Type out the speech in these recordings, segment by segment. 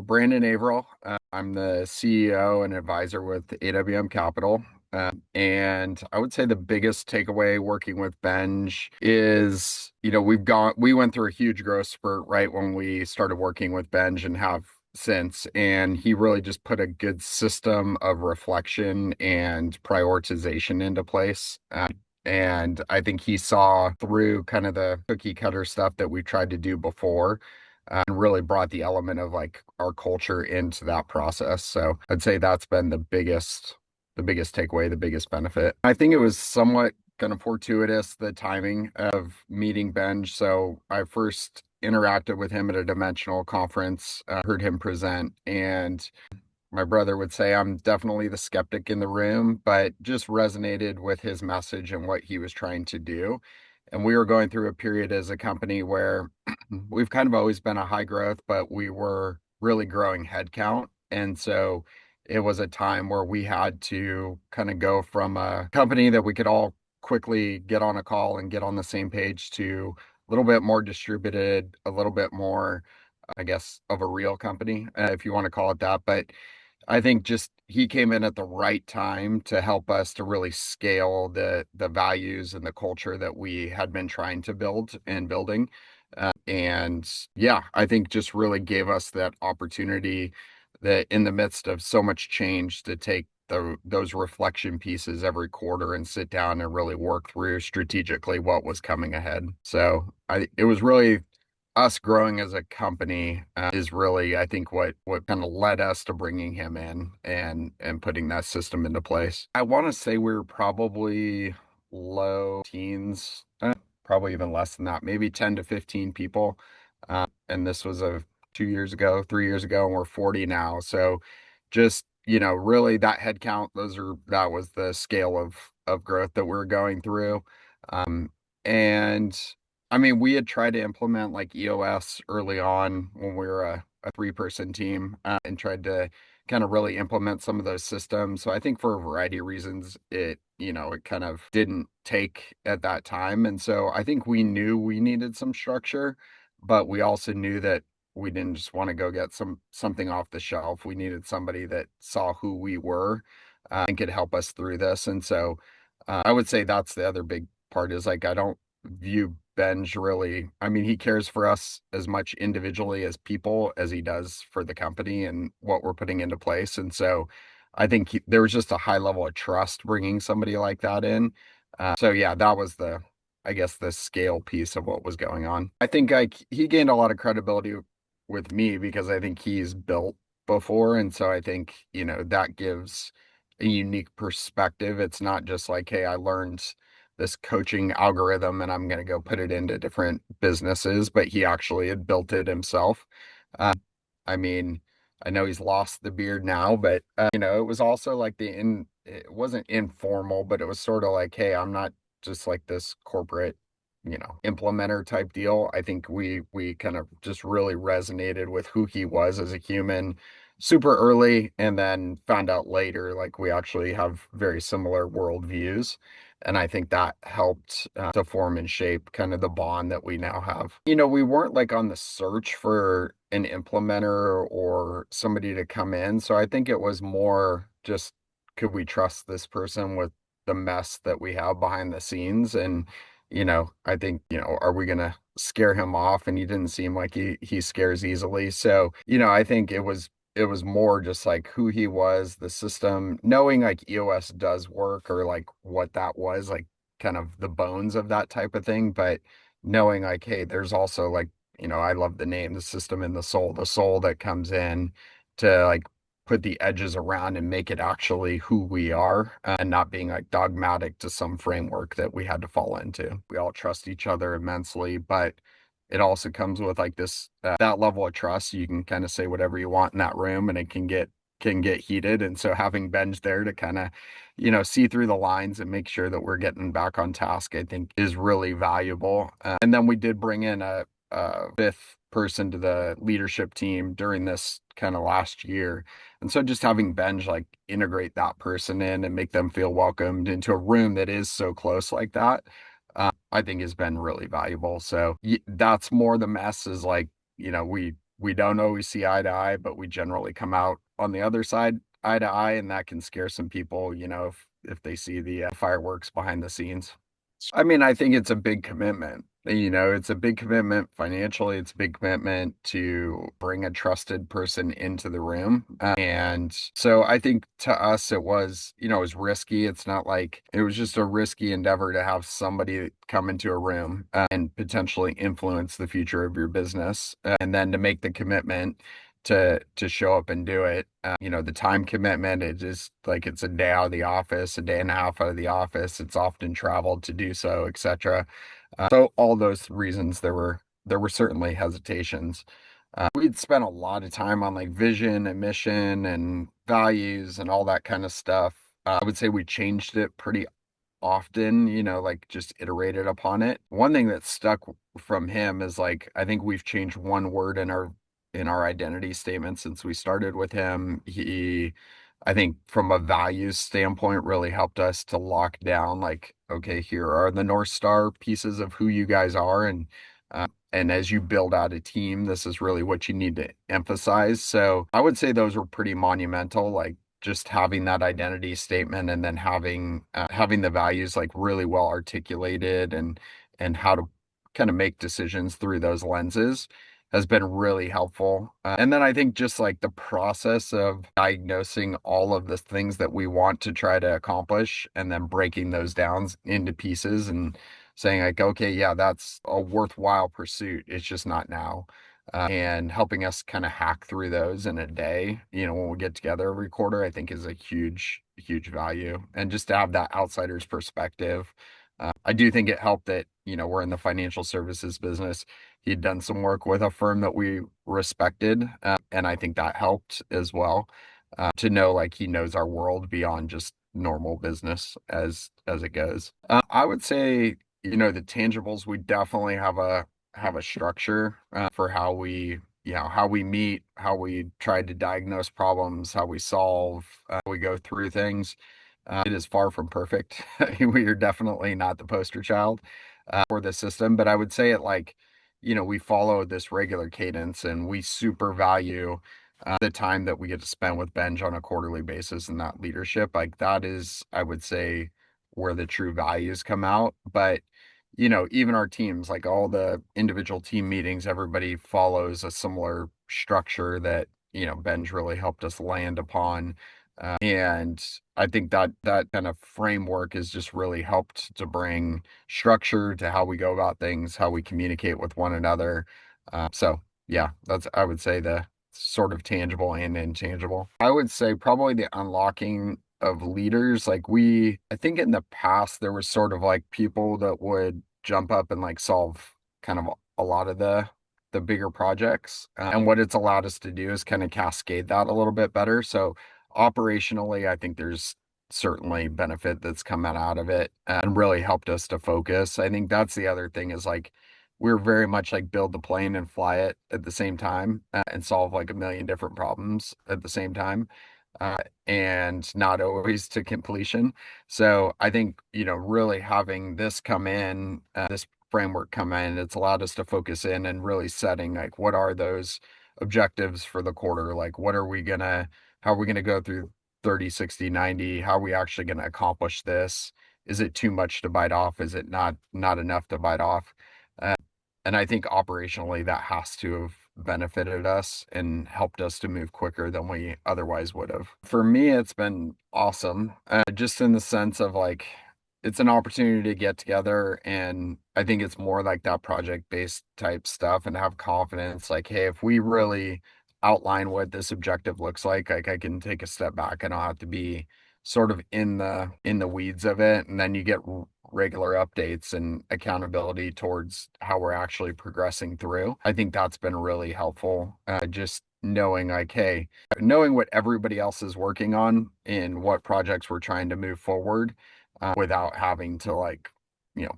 Brandon Averill. I'm the CEO and advisor with AWM Capital. And I would say the biggest takeaway working with Benj is, we went through a huge growth spurt right when we started working with Benj and have since. And he really just put a good system of reflection and prioritization into place. And I think he saw through kind of the cookie cutter stuff that we tried to do before and really brought the element of like our culture into that process. So I'd say that's been the biggest takeaway, the biggest benefit. I think it was somewhat kind of fortuitous, the timing of meeting Benj. So I first interacted with him at a dimensional conference, heard him present, and my brother would say I'm definitely the skeptic in the room, but just resonated with his message and what he was trying to do. And we were going through a period as a company where we've kind of always been a high growth, but we were really growing headcount. And so it was a time where we had to kind of go from a company that we could all quickly get on a call and get on the same page to a little bit more distributed, a little bit more, I guess, of a real company, if you want to call it that. But I think just he came in at the right time to help us to really scale the values and the culture that we had been trying to build and building. And yeah, I think just really gave us that opportunity that in the midst of so much change to take those reflection pieces every quarter and sit down and really work through strategically what was coming ahead. So it was really us growing as a company is really, I think, what kind of led us to bringing him in and putting that system into place. I want to say we were probably low teens, probably even less than that, maybe 10 to 15 people. And this was 2 years ago, 3 years ago, and we're 40 now. So just, really that head count, that was the scale of growth that we're going through. And I mean, we had tried to implement like EOS early on when we were a three-person team and tried to kind of really implement some of those systems. So I think for a variety of reasons, it kind of didn't take at that time. And so I think we knew we needed some structure, but we also knew that we didn't just want to go get something off the shelf. We needed somebody that saw who we were and could help us through this. And so I would say that's the other big part is like I don't view Benj really. I mean, he cares for us as much individually as people as he does for the company and what we're putting into place. And so I think there was just a high level of trust bringing somebody like that in. So yeah, that was I guess, the scale piece of what was going on. I think he gained a lot of credibility with me because I think he's built before. And so I think, that gives a unique perspective. It's not just like, hey, I learned this coaching algorithm and I'm going to go put it into different businesses, but he actually had built it himself. Uh, I mean, I know he's lost the beard now, but it was also like it wasn't informal, but it was sort of like, hey, I'm not just like this corporate, implementer type deal. I think we kind of just really resonated with who he was as a human super early and then found out later like we actually have very similar worldviews. And I think that helped to form and shape kind of the bond that we now have. We weren't like on the search for an implementer or somebody to come in. So I think it was more just, could we trust this person with the mess that we have behind the scenes? And, I think, are we going to scare him off? And he didn't seem like he scares easily. So, I think it was more just like who he was, the system, knowing like EOS does work or like what that was, like kind of the bones of that type of thing. But knowing like, hey, there's also like, I love the name, the system and the soul that comes in to like put the edges around and make it actually who we are and not being like dogmatic to some framework that we had to fall into. We all trust each other immensely, but it also comes with like this that level of trust. You can kind of say whatever you want in that room and it can get heated. And so having Benj there to kind of, see through the lines and make sure that we're getting back on task, I think is really valuable. And then we did bring in a fifth person to the leadership team during this kind of last year. And so just having Benj like integrate that person in and make them feel welcomed into a room that is so close like that, I think has been really valuable. So that's more the mess is like, we we don't always see eye to eye, but we generally come out on the other side eye to eye, and that can scare some people, if they see the fireworks behind the scenes. I mean, I think it's a big commitment. It's a big commitment financially. It's a big commitment to bring a trusted person into the room. And so I think to us, it was risky. It's not like it was just a risky endeavor to have somebody come into a room and potentially influence the future of your business. And then to make the commitment to show up and do it. The time commitment, it just like it's a day out of the office, a day and a half out of the office. It's often traveled to do so, etc. So all those reasons, there were certainly hesitations. We'd spent a lot of time on like vision and mission and values and all that kind of stuff. I would say we changed it pretty often, like just iterated upon it. One thing that stuck from him is like I think we've changed one word in our identity statement since we started with him. I think from a values standpoint, really helped us to lock down like, okay, here are the North Star pieces of who you guys are, and as you build out a team, this is really what you need to emphasize. So I would say those were pretty monumental, like just having that identity statement and then having the values like really well articulated and how to kind of make decisions through those lenses has been really helpful. And then I think just like the process of diagnosing all of the things that we want to try to accomplish and then breaking those down into pieces and saying like, okay, yeah, that's a worthwhile pursuit. It's just not now. And helping us kind of hack through those in a day, when we get together every quarter, I think is a huge, huge value. And just to have that outsider's perspective. I do think it helped that, we're in the financial services business. He'd done some work with a firm that we respected, and I think that helped as well, to know like he knows our world beyond just normal business as it goes. I would say, the tangibles, we definitely have a structure for how we meet, how we try to diagnose problems, how we solve, we go through things. It is far from perfect. We are definitely not the poster child for the system, but I would say it like, we follow this regular cadence and we super value the time that we get to spend with Benj on a quarterly basis and that leadership. Like that is, I would say, where the true values come out. But, even our teams, like all the individual team meetings, everybody follows a similar structure that, Benj really helped us land upon. And I think that kind of framework has just really helped to bring structure to how we go about things, how we communicate with one another. So yeah, that's I would say the sort of tangible and intangible. I would say probably the unlocking of leaders. Like I think in the past there was sort of like people that would jump up and like solve kind of a lot of the bigger projects. And what it's allowed us to do is kind of cascade that a little bit better. So operationally, I think there's certainly benefit that's come out of it and really helped us to focus. I think that's the other thing is like we're very much like build the plane and fly it at the same time and solve like a million different problems at the same time. And not always to completion. So I think, really having this framework come in, it's allowed us to focus in and really setting like what are those objectives for the quarter? Like how are we gonna go through 30, 60, 90? How are we actually gonna accomplish this? Is it too much to bite off? Is it not enough to bite off? Uh, and I think operationally that has to have benefited us and helped us to move quicker than we otherwise would have. For me, it's been awesome, just in the sense of like it's an opportunity to get together, and I think it's more like that project-based type stuff and have confidence. Like, hey, if we really outline what this objective looks like I can take a step back and I'll have to be sort of in the weeds of it, and then you get regular updates and accountability towards how we're actually progressing through. I think that's been really helpful. Just knowing like, hey, knowing what everybody else is working on and what projects we're trying to move forward, without having to like,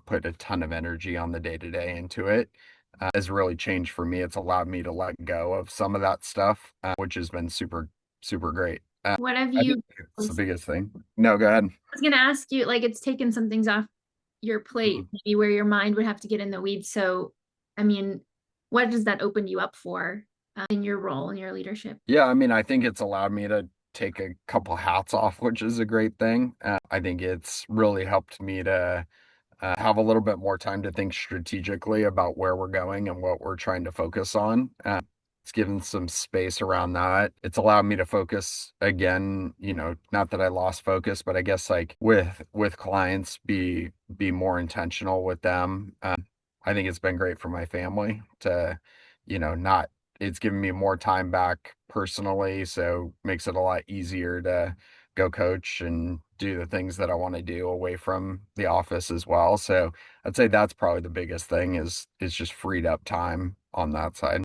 put a ton of energy on the day to day into it. Has really changed for me. It's allowed me to let go of some of that stuff, which has been super, super great. What have I you, think it's the biggest thing. No, go ahead. was gonna ask you, like it's taken some things off your plate, Mhm. maybe where your mind would have to get in the weeds. So, I mean, what does that open you up for? in your role and your leadership? Yeah, I mean, I think it's allowed me to take a couple hats off, which is a great thing. I think it's really helped me to have a little bit more time to think strategically about where we're going and what we're trying to focus on. It's given some space around that. It's allowed me to focus again, not that I lost focus, but I guess like with clients, be more intentional with them. I think it's been great for my family to, not it's given me more time back personally, so makes it a lot easier to go coach and do the things that I want to do away from the office as well. So I'd say that's probably the biggest thing is just freed up time on that side.